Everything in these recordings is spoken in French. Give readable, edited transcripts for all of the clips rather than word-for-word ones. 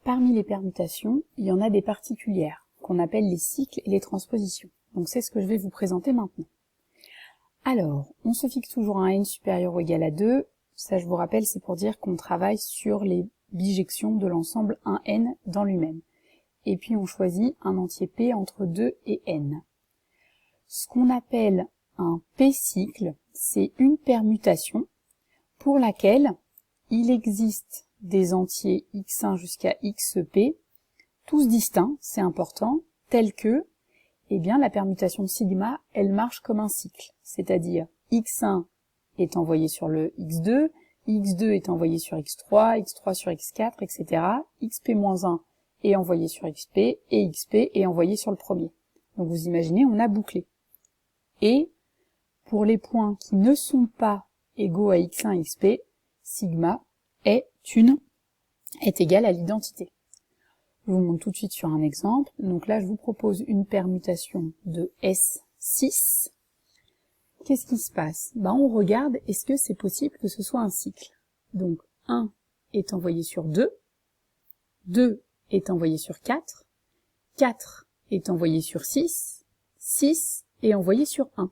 Parmi les permutations, il y en a des particulières, qu'on appelle les cycles et les transpositions. Donc c'est ce que je vais vous présenter maintenant. Alors, on se fixe toujours un n supérieur ou égal à 2. Ça, je vous rappelle, c'est pour dire qu'on travaille sur les bijections de l'ensemble 1n dans lui-même. Et puis on choisit un entier p entre 2 et n. Ce qu'on appelle un p-cycle, c'est une permutation pour laquelle il existe des entiers x1 jusqu'à xp, tous distincts, c'est important, tels que, eh bien, la permutation sigma, elle marche comme un cycle, c'est-à-dire x1 est envoyé sur le x2, x2 est envoyé sur x3, x3 sur x4, etc. xp-1 est envoyé sur xp, et xp est envoyé sur le premier. Donc vous imaginez, on a bouclé. Et pour les points qui ne sont pas égaux à x1 et xp, sigma est égal à l'identité. Je vous montre tout de suite sur un exemple. Donc là, je vous propose une permutation de S6. Qu'est-ce qui se passe? On regarde, est-ce que c'est possible que ce soit un cycle? Donc 1 est envoyé sur 2, 2 est envoyé sur 4, 4 est envoyé sur 6, 6 est envoyé sur 1.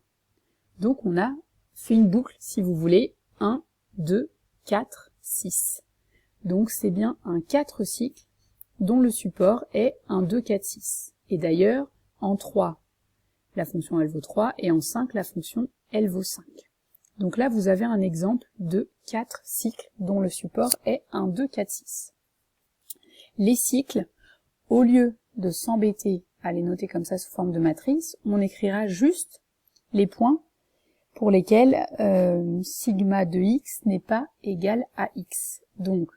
Donc on a fait une boucle, si vous voulez, 1, 2, 4, 6. Donc c'est bien un 4 cycles dont le support est un 2, 4, 6. Et d'ailleurs, en 3, la fonction elle vaut 3, et en 5, la fonction elle vaut 5. Donc là, vous avez un exemple de 4 cycles dont le support est un 2, 4, 6. Les cycles, au lieu de s'embêter à les noter comme ça sous forme de matrice, on écrira juste les points pour lesquels sigma de x n'est pas égal à x. Donc,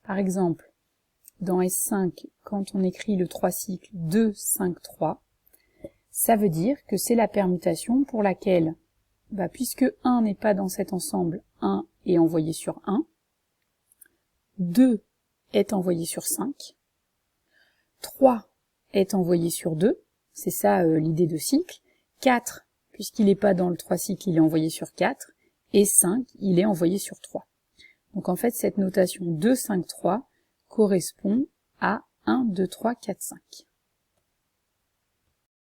par exemple, dans S5, quand on écrit le 3 cycle 2, 5, 3, ça veut dire que c'est la permutation pour laquelle, puisque 1 n'est pas dans cet ensemble, 1 est envoyé sur 1, 2 est envoyé sur 5, 3 est envoyé sur 2, c'est ça l'idée de cycle, 4, puisqu'il n'est pas dans le 3 cycle, il est envoyé sur 4, et 5, il est envoyé sur 3. Donc en fait, cette notation 2, 5, 3 correspond à 1, 2, 3, 4, 5.